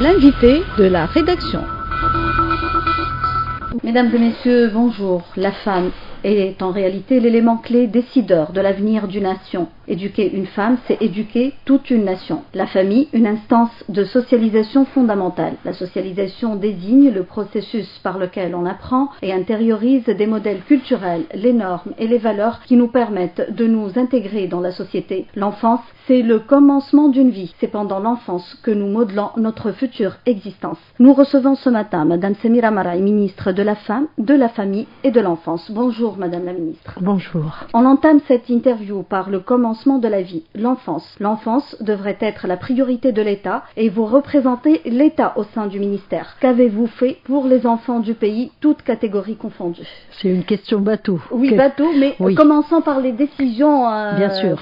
l'invité de la rédaction. Mesdames et messieurs, bonjour. La femme est en réalité l'élément clé décideur de l'avenir d'une nation. Éduquer une femme, c'est éduquer toute une nation. La famille, une instance de socialisation fondamentale. La socialisation désigne le processus par lequel on apprend et intériorise des modèles culturels, les normes et les valeurs qui nous permettent de nous intégrer dans la société. L'enfance, c'est le commencement d'une vie. C'est pendant l'enfance que nous modelons notre future existence. Nous recevons ce matin Madame Semira Maraï, ministre de la Femme, de la Famille et de l'Enfance. Bonjour Madame la ministre. Bonjour. On entame cette interview par le commencement de la vie, l'enfance. L'enfance devrait être la priorité de l'État et vous représentez l'État au sein du ministère. Qu'avez-vous fait pour les enfants du pays, toutes catégories confondues? C'est une question bateau. Oui, bateau, mais oui. Commençons par les décisions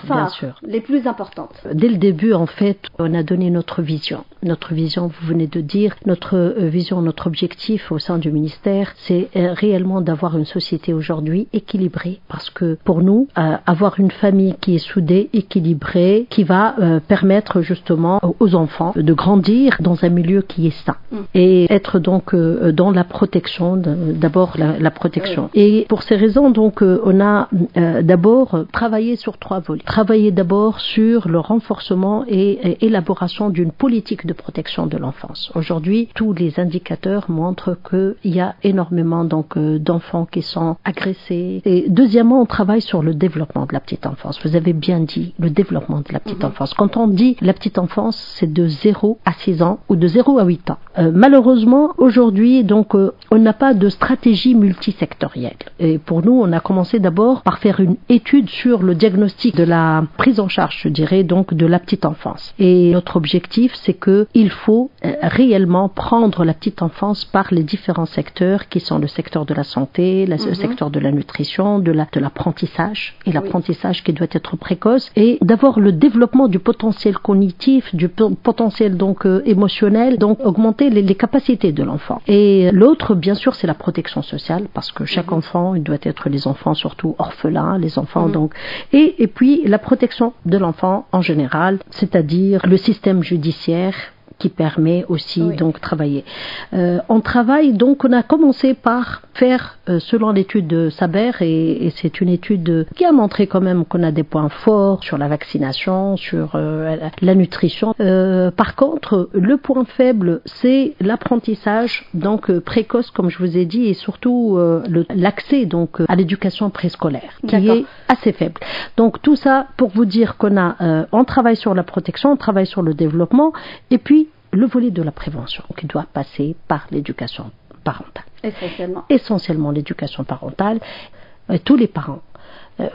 phares, les plus importantes. Dès le début, en fait, on a donné notre vision. Notre vision, vous venez de dire, notre vision, notre objectif au sein du ministère, c'est réellement d'avoir une société aujourd'hui équilibrée. Parce que pour nous, avoir une famille qui est soudée, équilibrée, qui va permettre justement aux enfants de grandir dans un milieu qui est sain. Et être donc dans la protection, d'abord la protection. Et pour ces raisons, donc, on a d'abord travaillé sur 3 volets. Travailler d'abord sur le renforcement et élaboration d'une politique de protection de l'enfance. Aujourd'hui, tous les indicateurs montrent qu'il y a énormément donc d'enfants qui sont agressés. Et deuxièmement, on travaille sur le développement de la petite enfance. Vous avez bien dit le développement de la petite enfance. Quand on dit la petite enfance, c'est de 0 à 6 ans ou de 0 à 8 ans. Malheureusement, aujourd'hui, donc, on n'a pas de stratégie multisectorielle. Et pour nous, on a commencé d'abord par faire une étude sur le diagnostic de la prise en charge, je dirais, donc de la petite enfance. Et notre objectif, c'est que il faut réellement prendre la petite enfance par les différents secteurs qui sont le secteur de la santé, le secteur de la nutrition, de l'apprentissage, et l'apprentissage qui doit être précoce, et d'avoir le développement du potentiel cognitif, du potentiel donc émotionnel, donc augmenter les capacités de l'enfant. Et l'autre, bien sûr, c'est la protection sociale, parce que chaque enfant, il doit être les enfants surtout orphelins, les enfants donc, et puis la protection de l'enfant en général, c'est-à-dire le système judiciaire qui permet aussi donc travailler. On travaille donc, on a commencé par faire selon l'étude de Saber et c'est une étude qui a montré quand même qu'on a des points forts sur la vaccination, sur la nutrition. Par contre, le point faible, c'est l'apprentissage donc précoce, comme je vous ai dit, et surtout l'accès donc à l'éducation préscolaire, qui est assez faible. Donc tout ça pour vous dire qu'on a, on travaille sur la protection, on travaille sur le développement, et puis le volet de la prévention qui doit passer par l'éducation parentale. Essentiellement l'éducation parentale. Tous les parents,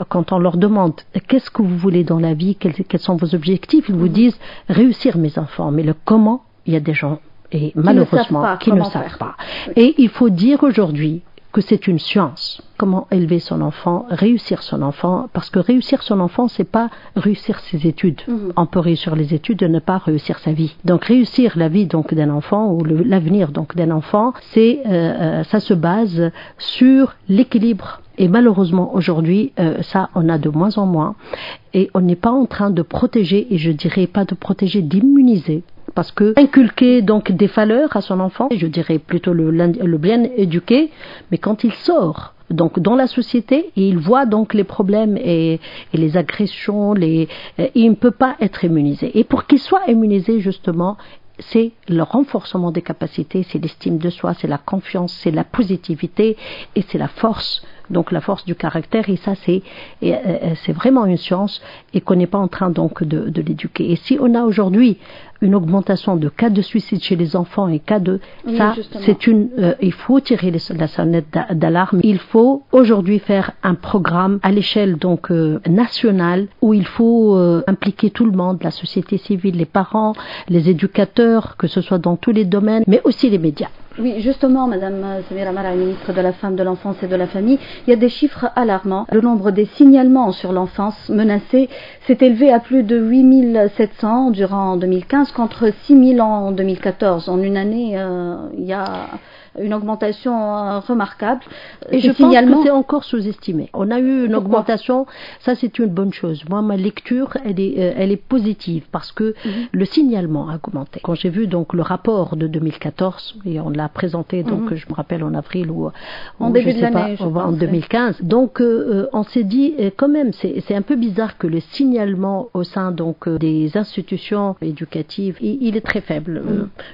quand on leur demande qu'est-ce que vous voulez dans la vie, quels sont vos objectifs, ils vous disent réussir mes enfants. Mais le comment, il y a des gens, et malheureusement, qui ne savent pas. Et il faut dire aujourd'hui que c'est une science. Comment élever son enfant, réussir son enfant, parce que réussir son enfant, c'est pas réussir ses études. On peut réussir les études et ne pas réussir sa vie. Donc réussir la vie donc d'un enfant ou l'avenir donc d'un enfant, c'est ça se base sur l'équilibre. Et malheureusement aujourd'hui, ça on a de moins en moins, et on n'est pas en train de protéger, et je dirais pas de protéger, d'immuniser. Parce que inculquer donc des valeurs à son enfant, je dirais plutôt le bien éduquer, mais quand il sort donc dans la société et il voit donc les problèmes et les agressions, il ne peut pas être immunisé. Et pour qu'il soit immunisé justement, c'est le renforcement des capacités, c'est l'estime de soi, c'est la confiance, c'est la positivité et c'est la force. Donc la force du caractère, et ça c'est vraiment une science et qu'on n'est pas en train donc de l'éduquer. Et si on a aujourd'hui une augmentation de cas de suicide chez les enfants et cas de ça, c'est il faut tirer la sonnette d'alarme. Il faut aujourd'hui faire un programme à l'échelle donc nationale où il faut impliquer tout le monde, la société civile, les parents, les éducateurs, que ce soit dans tous les domaines, mais aussi les médias. Oui, justement, Madame Samira Mara, ministre de la Femme, de l'Enfance et de la Famille, il y a des chiffres alarmants. Le nombre des signalements sur l'enfance menacée s'est élevé à plus de 8700 durant 2015 contre 6000 en 2014. En une année, il y a une augmentation remarquable. Et je pense que c'est encore sous-estimé. On a eu une augmentation, ça c'est une bonne chose. Moi, ma lecture, elle est positive parce que le signalement a augmenté. Quand j'ai vu donc le rapport de 2014, et on l'a présenté, donc je me rappelle en avril ou en début de l'année, en 2015. Donc on s'est dit quand même, c'est un peu bizarre que le signalement au sein donc des institutions éducatives, il est très faible.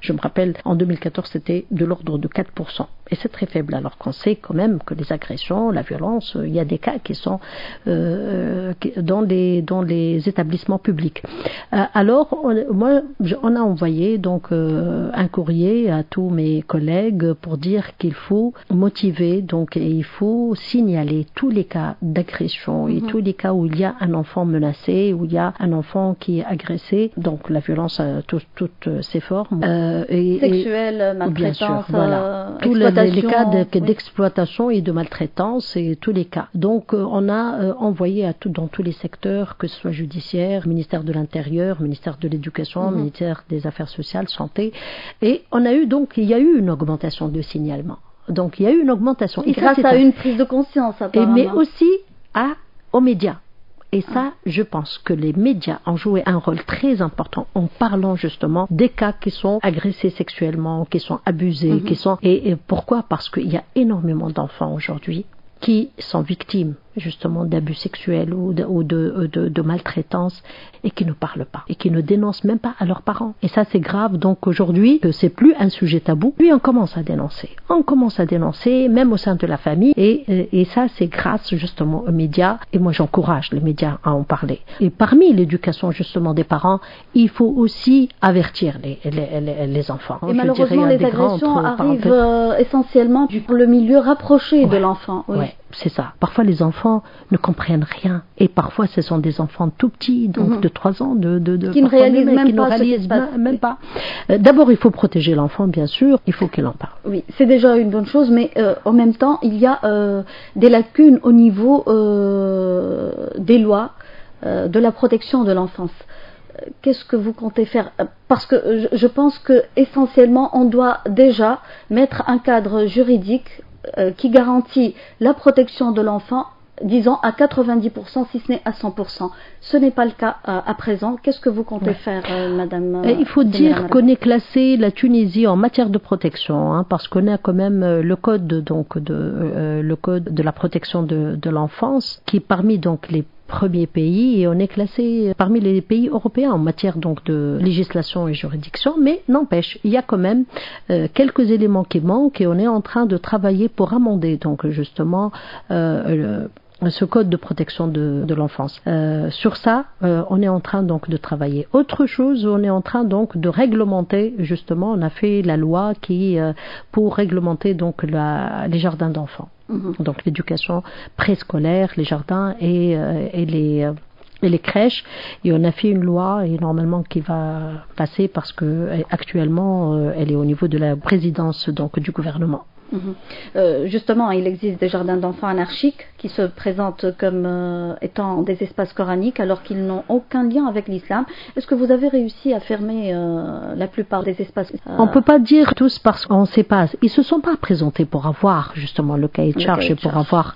Je me rappelle en 2014, c'était de l'ordre de 4%. Et c'est très faible, alors qu'on sait quand même que les agressions, la violence, il y a des cas qui sont dans les établissements publics. Alors, on a envoyé donc un courrier à tous mes collègues pour dire qu'il faut motiver, donc, et il faut signaler tous les cas d'agression et tous les cas où il y a un enfant menacé, où il y a un enfant qui est agressé, donc la violence à toutes ses formes. Sexuelle, maltraitance, bien sûr, voilà. Tous les cas d'exploitation et de maltraitance et tous les cas. Donc on a envoyé dans tous les secteurs, que ce soit judiciaire, ministère de l'Intérieur, ministère de l'Éducation, ministère des Affaires sociales, santé, et il y a eu une augmentation de signalement. Donc il y a eu une augmentation. Et grâce à une prise de conscience, apparemment. Mais aussi aux médias. Et ça, je pense que les médias ont joué un rôle très important en parlant justement des cas qui sont agressés sexuellement, qui sont abusés, et pourquoi ? Parce qu'il y a énormément d'enfants aujourd'hui qui sont victimes justement d'abus sexuels ou de maltraitance et qui ne parlent pas et qui ne dénoncent même pas à leurs parents. Et ça, c'est grave. Donc aujourd'hui, c'est plus un sujet tabou. Puis on commence à dénoncer, même au sein de la famille. Et ça, c'est grâce justement aux médias. Et moi, j'encourage les médias à en parler. Et parmi l'éducation justement des parents, il faut aussi avertir les enfants. Et malheureusement, les agressions arrivent essentiellement dans le milieu rapproché de l'enfant. Oui. Ouais, c'est ça. Parfois, les enfants ne comprennent rien. Et parfois, ce sont des enfants tout petits, donc de 3 ans, qui ne réalisent même pas. D'abord, il faut protéger l'enfant, bien sûr. Il faut qu'il en parle. Oui, c'est déjà une bonne chose, mais en même temps, il y a des lacunes au niveau des lois de la protection de l'enfance. Qu'est-ce que vous comptez faire ? Parce que je pense que essentiellement, on doit déjà mettre un cadre juridique qui garantit la protection de l'enfant, disons à 90%, si ce n'est à 100%. Ce n'est pas le cas à présent. Qu'est-ce que vous comptez faire, Madame ? Il faut dire qu'on est classé, la Tunisie, en matière de protection, parce qu'on a quand même le code de la protection de l'enfance, qui parmi donc les premiers pays, et on est classé parmi les pays européens en matière donc de législation et juridiction, mais n'empêche, il y a quand même quelques éléments qui manquent et on est en train de travailler pour amender donc justement ce code de protection de l'enfance. Sur ça, on est en train donc de travailler. Autre chose, on est en train donc de réglementer, justement, on a fait la loi pour réglementer donc les jardins d'enfants. Donc l'éducation préscolaire, les jardins et les crèches, et on a fait une loi et normalement qui va passer parce que actuellement elle est au niveau de la présidence donc du gouvernement. Justement, il existe des jardins d'enfants anarchiques qui se présentent comme étant des espaces coraniques alors qu'ils n'ont aucun lien avec l'islam. Est-ce que vous avez réussi à fermer la plupart des espaces On ne peut pas dire tous parce qu'on ne sait pas. Ils ne se sont pas présentés pour avoir justement le cahier de charge et pour avoir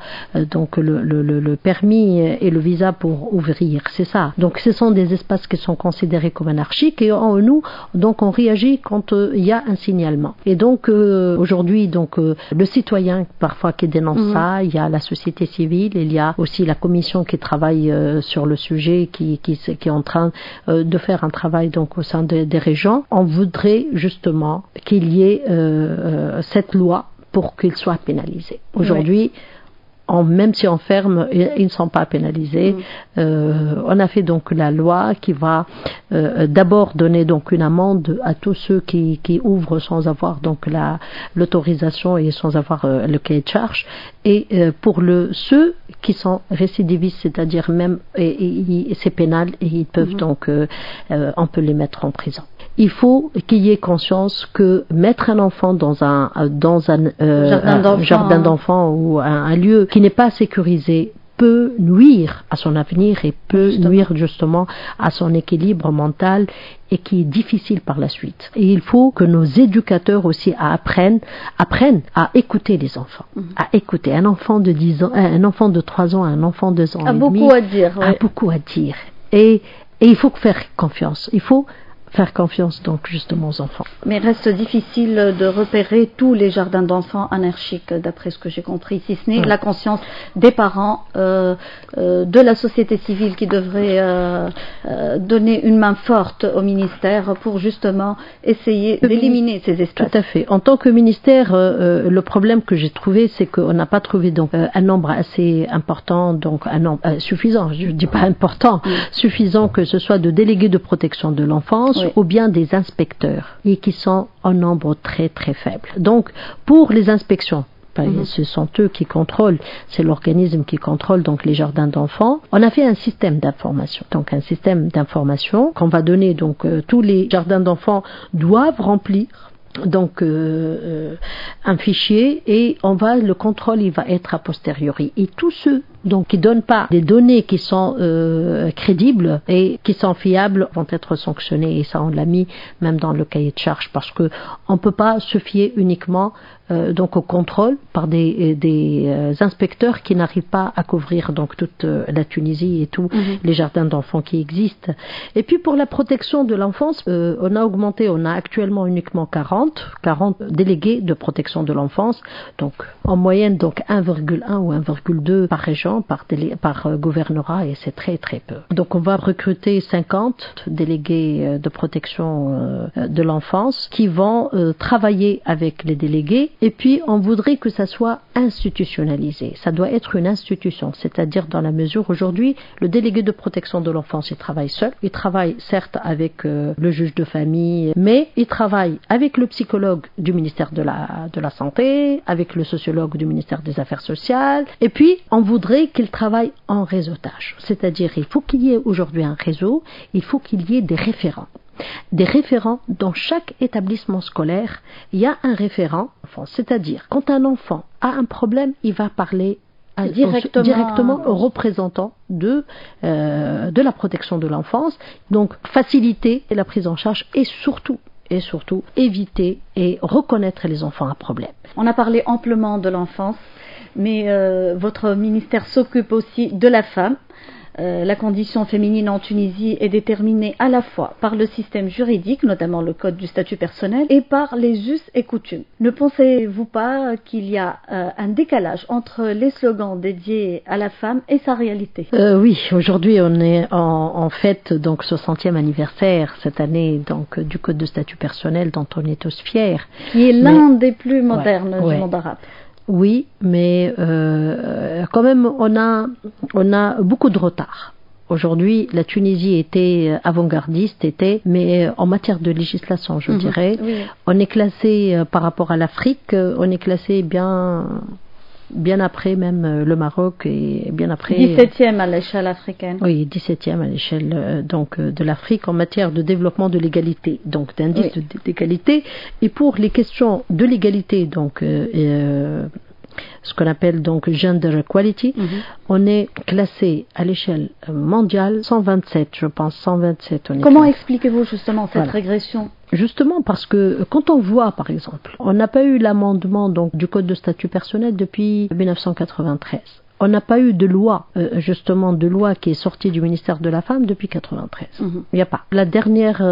donc le permis et le visa pour ouvrir. C'est ça. Donc ce sont des espaces qui sont considérés comme anarchiques et nous, donc on réagit quand il y a un signalement. Et donc aujourd'hui, donc le citoyen parfois qui dénonce ça, il y a la société civile, il y a aussi la commission qui travaille sur le sujet, qui est en train de faire un travail donc au sein des régions. On voudrait justement qu'il y ait cette loi pour qu'il soit pénalisé. Aujourd'hui, même si on ferme, ils ne sont pas pénalisés. On a fait donc la loi qui va d'abord donner donc une amende à tous ceux qui ouvrent sans avoir donc l'autorisation et sans avoir le cahier de charge. Et pour ceux qui sont récidivistes, c'est-à-dire même c'est pénal et ils peuvent donc on peut les mettre en prison. il faut qu'il y ait conscience que mettre un enfant dans un jardin d'enfants ou un lieu qui n'est pas sécurisé peut nuire à son avenir et peut nuire justement à son équilibre mental et qui est difficile par la suite. Et il faut que nos éducateurs aussi apprennent à écouter les enfants, à écouter un enfant de 10 ans, un enfant de 3 ans, un enfant de 2 ans et demi, a beaucoup à dire. Et il faut faire confiance. Il faut faire confiance donc justement aux enfants. Mais reste difficile de repérer tous les jardins d'enfants anarchiques, d'après ce que j'ai compris, si ce n'est la conscience des parents, de la société civile qui devrait donner une main forte au ministère pour justement essayer d'éliminer ces espaces. Tout à fait. En tant que ministère, le problème que j'ai trouvé, c'est qu'on n'a pas trouvé donc un nombre assez important, donc un nombre suffisant, je ne dis pas important, suffisant que ce soit de délégués de protection de l'enfance, ou bien des inspecteurs, et qui sont en nombre très très faible. Donc, pour les inspections, ce sont eux qui contrôlent, c'est l'organisme qui contrôle donc les jardins d'enfants. On a fait un système d'information. Donc, un système d'information qu'on va donner, donc tous les jardins d'enfants doivent remplir donc un fichier et le contrôle il va être a posteriori, et tous ceux donc qui donnent pas des données qui sont crédibles et qui sont fiables vont être sanctionnés, et ça on l'a mis même dans le cahier de charge, parce que on peut pas se fier uniquement donc au contrôle par des inspecteurs qui n'arrivent pas à couvrir donc toute la Tunisie et tous les jardins d'enfants qui existent. Et puis pour la protection de l'enfance, on a actuellement uniquement 40 délégués de protection de l'enfance, donc en moyenne donc 1,1 ou 1,2 par région, par gouvernorat, et c'est très très peu. Donc on va recruter 50 délégués de protection de l'enfance qui vont travailler avec les délégués. Et puis, on voudrait que ça soit institutionnalisé. Ça doit être une institution, c'est-à-dire dans la mesure aujourd'hui, le délégué de protection de l'enfance, il travaille seul. Il travaille certes avec le juge de famille, mais il travaille avec le psychologue du ministère de la Santé, avec le sociologue du ministère des Affaires sociales. Et puis, on voudrait qu'il travaille en réseautage. C'est-à-dire, il faut qu'il y ait aujourd'hui un réseau, il faut qu'il y ait des référents. Des référents dans chaque établissement scolaire, il y a un référent, c'est-à-dire quand un enfant a un problème, il va parler directement aux représentants de la protection de l'enfance, donc faciliter la prise en charge et surtout éviter et reconnaître les enfants à problème. On a parlé amplement de l'enfance, mais votre ministère s'occupe aussi de la femme. La condition féminine en Tunisie est déterminée à la fois par le système juridique, notamment le code du statut personnel, et par les us et coutumes. Ne pensez-vous pas qu'il y a un décalage entre les slogans dédiés à la femme et sa réalité? Oui, aujourd'hui on est en fête donc 60e anniversaire cette année donc du code de statut personnel dont on est tous fiers. Qui est l'un des plus modernes du monde arabe. Oui, mais quand même, on a beaucoup de retard. Aujourd'hui, la Tunisie était avant-gardiste, mais en matière de législation, je dirais, on est classé par rapport à l'Afrique, on est classé bien après même le Maroc et bien après... 17e à l'échelle africaine. Oui, 17e à l'échelle donc de l'Afrique en matière de développement de l'égalité, donc d'indice d'égalité. Et pour les questions de l'égalité, donc ce qu'on appelle donc gender equality, on est classé à l'échelle mondiale 127, je pense, 127. Comment expliquez-vous justement cette régression? Justement parce que quand on voit, par exemple, on n'a pas eu l'amendement donc du code de statut personnel depuis 1993. On n'a pas eu de loi, qui est sortie du ministère de la Femme depuis 93. Il n'y a pas. La dernière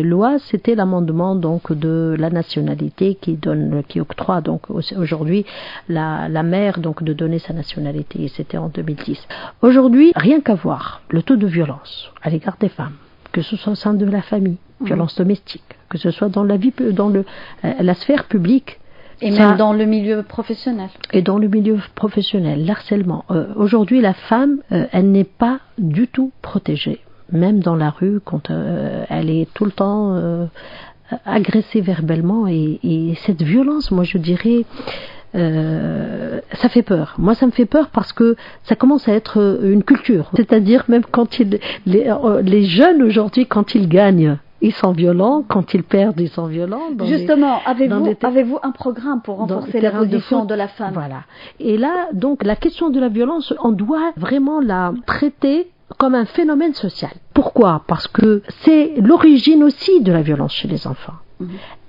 loi, c'était l'amendement donc de la nationalité qui octroie donc aujourd'hui la mère donc de donner sa nationalité. Et c'était en 2010. Aujourd'hui, rien qu'à voir le taux de violence à l'égard des femmes, que ce soit au sein de la famille, violence domestique, que ce soit dans la sphère publique. Et même dans le milieu professionnel. Et dans le milieu professionnel, l'harcèlement. Aujourd'hui, la femme, elle n'est pas du tout protégée. Même dans la rue, quand elle est tout le temps agressée verbalement. Et cette violence, moi je dirais, ça fait peur. Moi ça me fait peur parce que ça commence à être une culture. C'est-à-dire même quand les jeunes aujourd'hui, quand ils gagnent ils sont violents. Quand ils perdent, ils sont violents. Justement, avez-vous un programme pour renforcer la position de la femme? Voilà. Et là, donc, la question de la violence, on doit vraiment la traiter comme un phénomène social. Pourquoi? Parce que c'est l'origine aussi de la violence chez les enfants.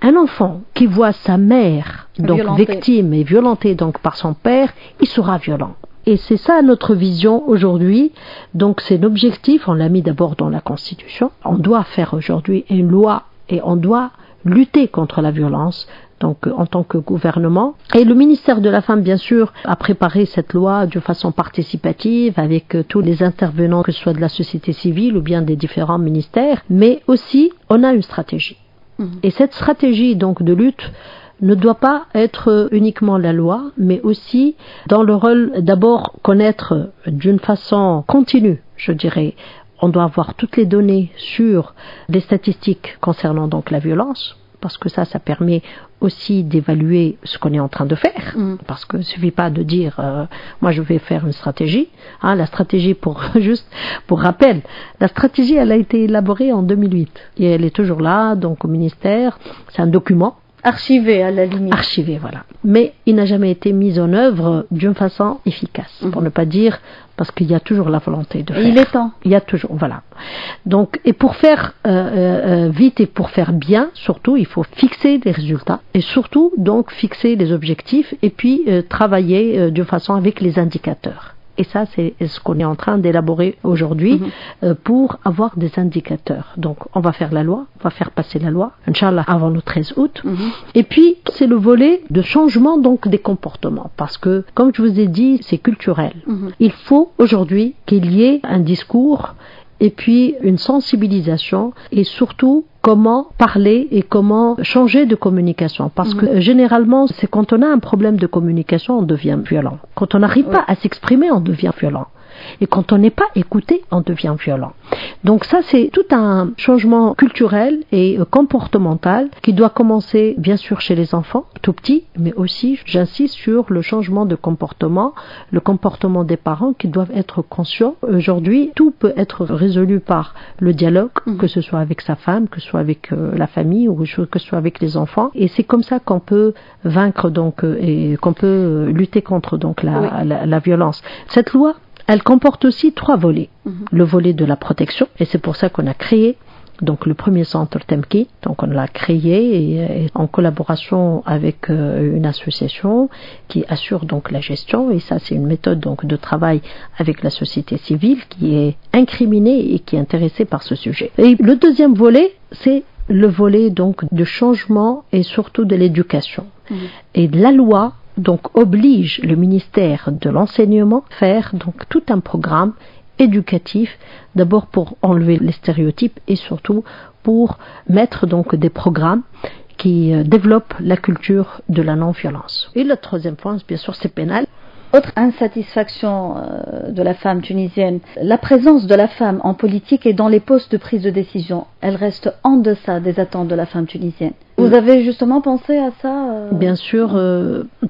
Un enfant qui voit sa mère donc victime et violentée donc par son père, il sera violent. Et c'est ça notre vision aujourd'hui. Donc c'est l'objectif, on l'a mis d'abord dans la Constitution. On doit faire aujourd'hui une loi et on doit lutter contre la violence. Donc, en tant que gouvernement. Et le ministère de la Femme, bien sûr, a préparé cette loi de façon participative avec tous les intervenants, que ce soit de la société civile ou bien des différents ministères. Mais aussi, on a une stratégie. Et cette stratégie, donc, de lutte ne doit pas être uniquement la loi, mais aussi dans le rôle d'abord connaître d'une façon continue, je dirais. On doit avoir toutes les données sur les statistiques concernant donc la violence, parce que ça permet aussi d'évaluer ce qu'on est en train de faire, parce que suffit pas de dire moi je vais faire une stratégie. La stratégie, pour rappel, la stratégie elle a été élaborée en 2008 et elle est toujours là, donc au ministère, c'est un document archivé à la limite. Archivé, voilà. Mais il n'a jamais été mis en œuvre d'une façon efficace, pour ne pas dire, parce qu'il y a toujours la volonté de faire. Il est temps. Il y a toujours, voilà. Donc, et pour faire vite et pour faire bien, surtout, il faut fixer des résultats et surtout, donc, fixer les objectifs et puis travailler d'une façon avec les indicateurs. Et ça, c'est ce qu'on est en train d'élaborer aujourd'hui pour avoir des indicateurs. Donc, on va faire la loi, on va faire passer la loi, Inch'Allah, avant le 13 août. Et puis, c'est le volet de changement donc des comportements. Parce que, comme je vous ai dit, c'est culturel. Il faut aujourd'hui qu'il y ait un discours et puis une sensibilisation et surtout comment parler et comment changer de communication. Parce que généralement, c'est quand on a un problème de communication, on devient violent. Quand on n'arrive pas à s'exprimer, on devient violent. Et quand on n'est pas écouté, on devient violent. Donc ça, c'est tout un changement culturel et comportemental qui doit commencer, bien sûr, chez les enfants, tout petits, mais aussi, j'insiste sur le changement de comportement, le comportement des parents qui doivent être conscients. Aujourd'hui, tout peut être résolu par le dialogue, que ce soit avec sa femme, que ce soit avec la famille ou que ce soit avec les enfants. Et c'est comme ça qu'on peut vaincre donc et qu'on peut lutter contre donc la violence. Cette loi, elle comporte aussi 3 volets. Le volet de la protection, et c'est pour ça qu'on a créé donc le premier centre Temki. Donc on l'a créé et en collaboration avec une association qui assure donc la gestion, et ça c'est une méthode donc de travail avec la société civile qui est incriminée et qui est intéressée par ce sujet. Et le deuxième volet, c'est le volet donc de changement et surtout de l'éducation. Et la loi donc oblige le ministère de l'enseignement à faire donc tout un programme éducatif, d'abord pour enlever les stéréotypes et surtout pour mettre donc des programmes qui développent la culture de la non-violence. Et le troisième point, bien sûr, c'est pénal. Autre insatisfaction de la femme tunisienne, la présence de la femme en politique et dans les postes de prise de décision, elle reste en deçà des attentes de la femme tunisienne. Vous avez justement pensé à ça Bien sûr.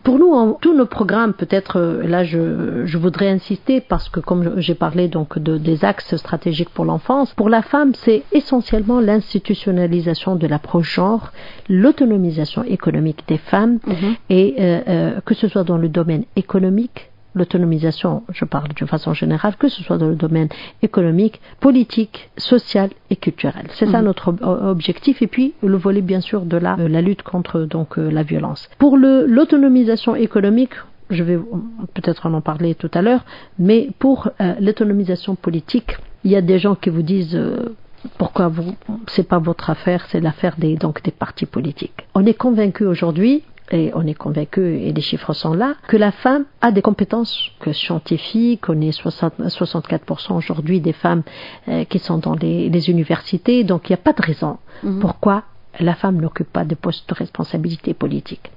Pour nous, tous nos programmes, peut-être, là je voudrais insister parce que comme j'ai parlé donc des axes stratégiques pour l'enfance, pour la femme, c'est essentiellement l'institutionnalisation de l'approche genre, l'autonomisation économique des femmes et que ce soit dans le domaine économique, l'autonomisation, je parle de façon générale, que ce soit dans le domaine économique, politique, social et culturel. C'est ça notre objectif, et puis le volet bien sûr de la lutte contre donc la violence. Pour l'autonomisation économique, je vais peut-être en parler tout à l'heure, mais pour l'autonomisation politique, il y a des gens qui vous disent pourquoi c'est pas votre affaire, c'est l'affaire des partis politiques. On est convaincu aujourd'hui, et on est convaincu, et les chiffres sont là, que la femme a des compétences scientifiques. On est 64% aujourd'hui des femmes qui sont dans les universités, donc il n'y a pas de raison pourquoi la femme n'occupe pas de poste de responsabilité politique.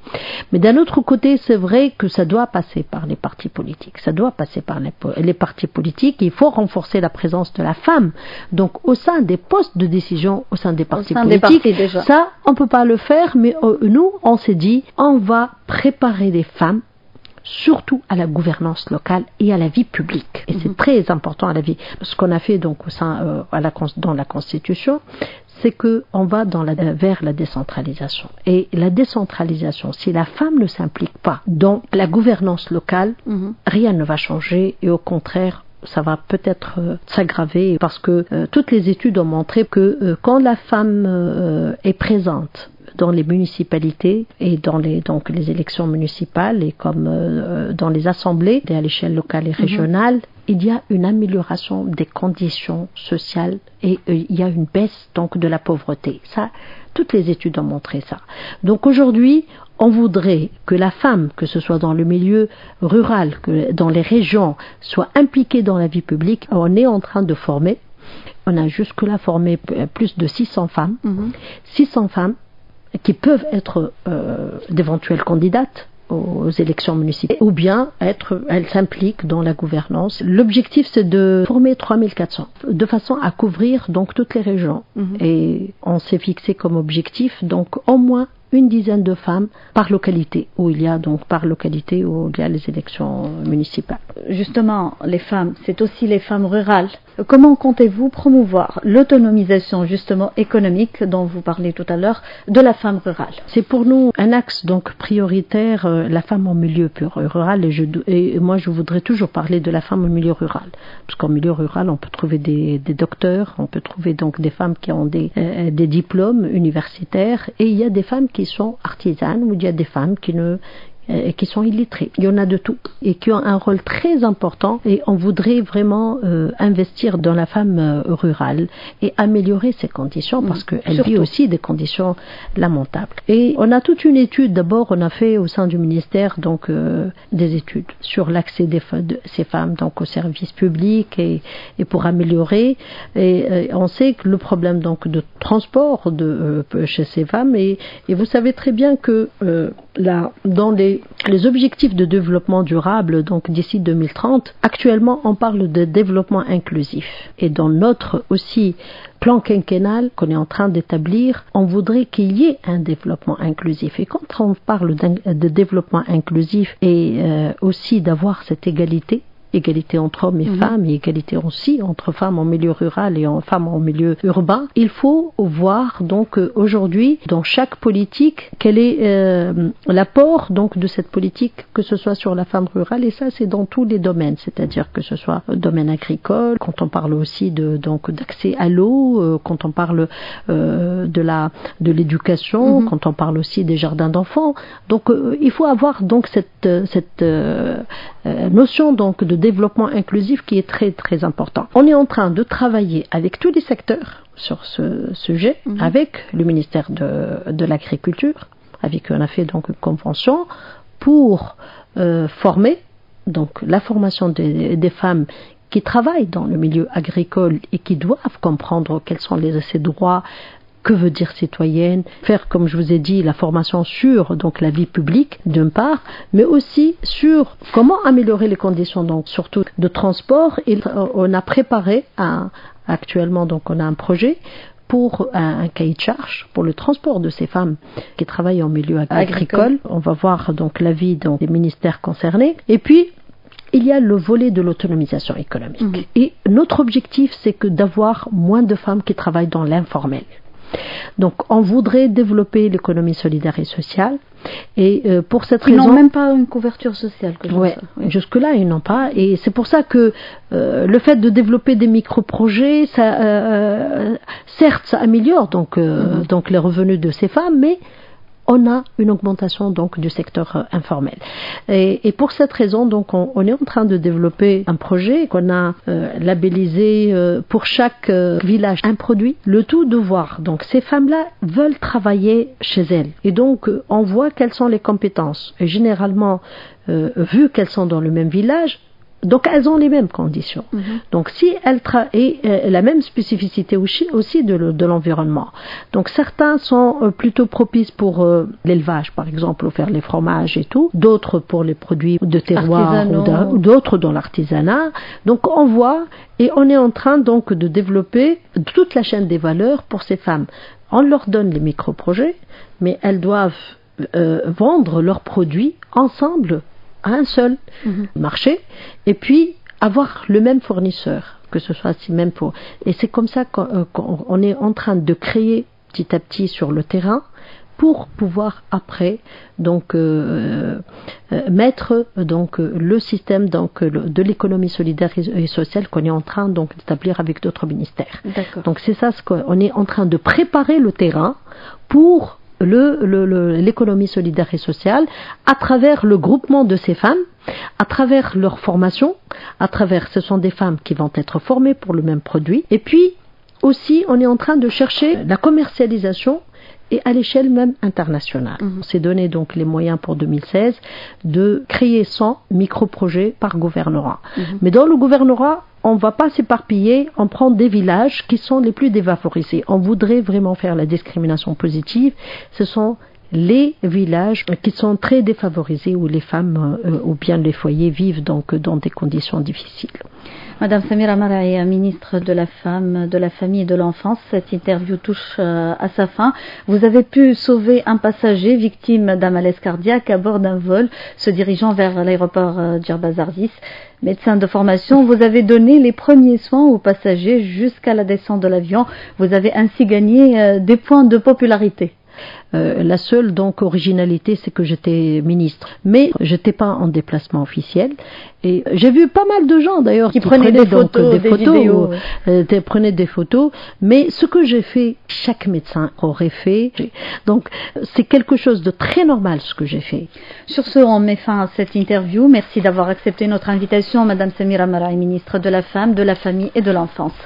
Mais d'un autre côté, c'est vrai que ça doit passer par les partis politiques. Ça doit passer par les partis politiques. Il faut renforcer la présence de la femme. Donc, au sein des postes de décision, au sein des partis politiques, ça, on peut pas le faire, mais nous, on s'est dit, on va préparer les femmes surtout à la gouvernance locale et à la vie publique. Et c'est très important à la vie. Ce qu'on a fait donc au sein, dans la Constitution, c'est qu'on va vers la décentralisation. Et la décentralisation, si la femme ne s'implique pas dans la gouvernance locale, rien ne va changer et au contraire, ça va peut-être s'aggraver parce que toutes les études ont montré que quand la femme est présente dans les municipalités et dans les élections municipales et comme dans les assemblées et à l'échelle locale et régionale, il y a une amélioration des conditions sociales et il y a une baisse donc de la pauvreté. Ça, toutes les études ont montré ça. Donc aujourd'hui, on voudrait que la femme, que ce soit dans le milieu rural, que dans les régions, soit impliquée dans la vie publique. On est en train de former, on a jusque-là formé plus de 600 femmes, 600 femmes qui peuvent être d'éventuelles candidates aux élections municipales ou bien elles s'impliquent dans la gouvernance. L'objectif c'est de former 3400 de façon à couvrir donc toutes les régions et on s'est fixé comme objectif donc au moins une dizaine de femmes par localité où il y a les élections municipales. Justement, les femmes, c'est aussi les femmes rurales. Comment comptez-vous promouvoir l'autonomisation justement économique dont vous parlez tout à l'heure de la femme rurale? C'est pour nous un axe donc prioritaire, la femme en milieu rural et moi je voudrais toujours parler de la femme en milieu rural parce qu'en milieu rural on peut trouver des docteurs, on peut trouver donc des femmes qui ont des diplômes universitaires et il y a des femmes qui sont artisanes ou il y a des femmes qui sont illettrées. Il y en a de tout et qui ont un rôle très important et on voudrait vraiment investir dans la femme rurale et améliorer ses conditions parce qu'elle vit aussi des conditions lamentables. Et on a toute une étude, d'abord on a fait au sein du ministère donc des études sur l'accès de ces femmes donc aux services publics et pour améliorer et on sait que le problème donc de transport chez ces femmes et vous savez très bien que dans les objectifs de développement durable, donc d'ici 2030, actuellement on parle de développement inclusif. Et dans notre aussi plan quinquennal qu'on est en train d'établir, on voudrait qu'il y ait un développement inclusif. Et quand on parle de développement inclusif et aussi d'avoir cette égalité entre hommes et femmes et égalité aussi entre femmes en milieu rural et femmes en milieu urbain. Il faut voir donc aujourd'hui dans chaque politique quel est l'apport donc de cette politique, que ce soit sur la femme rurale et ça c'est dans tous les domaines, c'est-à-dire que ce soit le domaine agricole, quand on parle aussi d'accès à l'eau, quand on parle de l'éducation, quand on parle aussi des jardins d'enfants. Donc il faut avoir donc cette notion donc de développement inclusif qui est très très important. On est en train de travailler avec tous les secteurs sur ce sujet, avec le ministère de l'Agriculture, avec qui on a fait donc une convention pour former donc la formation des femmes qui travaillent dans le milieu agricole et qui doivent comprendre quels sont ces droits. Que veut dire citoyenne? Faire, comme je vous ai dit, la formation sur donc la vie publique d'une part, mais aussi sur comment améliorer les conditions donc surtout de transport. Et on a préparé actuellement donc on a un projet pour un cahier de charge pour le transport de ces femmes qui travaillent en milieu agricole. On va voir donc l'avis des ministères concernés. Et puis il y a le volet de l'autonomisation économique. Et notre objectif c'est que d'avoir moins de femmes qui travaillent dans l'informel. Donc, on voudrait développer l'économie solidaire et sociale. Et pour cette raison, ils n'ont même pas une couverture sociale. Jusque-là, ils n'ont pas. Et c'est pour ça que le fait de développer des micro-projets, certes, ça améliore donc les revenus de ces femmes, mais on a une augmentation donc du secteur informel. Et pour cette raison, donc on est en train de développer un projet qu'on a labellisé pour chaque village un produit. Le tout de voir donc ces femmes-là veulent travailler chez elles et donc on voit quelles sont les compétences. Et généralement, vu qu'elles sont dans le même village, donc elles ont les mêmes conditions. Donc si elles et la même spécificité aussi de l'environnement. Donc certains sont plutôt propices pour l'élevage, par exemple, pour faire les fromages et tout. D'autres pour les produits de terroir, ou d'autres dans l'artisanat. Donc on voit et on est en train donc de développer toute la chaîne des valeurs pour ces femmes. On leur donne les micro-projets, mais elles doivent vendre leurs produits ensemble à un seul marché et puis avoir le même fournisseur, que ce soit si même pour... Et c'est comme ça qu'on est en train de créer petit à petit sur le terrain pour pouvoir après donc mettre donc le système donc de l'économie solidaire et sociale qu'on est en train donc d'établir avec d'autres ministères. Donc c'est ça ce qu'on est en train de préparer le terrain pour l'économie solidaire et sociale à travers le groupement de ces femmes, à travers leur formation, ce sont des femmes qui vont être formées pour le même produit. Et puis aussi on est en train de chercher la commercialisation et à l'échelle même internationale. On s'est donné donc les moyens pour 2016 de créer 100 micro-projets par gouvernorat. Mais dans le gouvernorat, on ne va pas s'éparpiller, on prend des villages qui sont les plus défavorisés. On voudrait vraiment faire la discrimination positive. Ce sont les villages qui sont très défavorisés où les femmes ou bien les foyers vivent donc dans des conditions difficiles. Madame Samira Maraï, ministre de la Femme, de la Famille et de l'Enfance, cette interview touche à sa fin. Vous avez pu sauver un passager victime d'un malaise cardiaque à bord d'un vol se dirigeant vers l'aéroport Djerbazardis. Médecin de formation, vous avez donné les premiers soins aux passagers jusqu'à la descente de l'avion. Vous avez ainsi gagné des points de popularité. La seule donc originalité, c'est que j'étais ministre, mais j'étais pas en déplacement officiel. Et j'ai vu pas mal de gens d'ailleurs qui prenaient des photos, prenaient des photos. Mais ce que j'ai fait, chaque médecin aurait fait. Donc c'est quelque chose de très normal ce que j'ai fait. Sur ce, on met fin à cette interview. Merci d'avoir accepté notre invitation, Madame Samira Maraï, ministre de la Femme, de la Famille et de l'Enfance.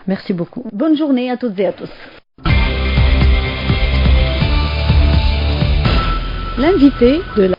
Merci beaucoup. Bonne journée à toutes et à tous. L'invité de la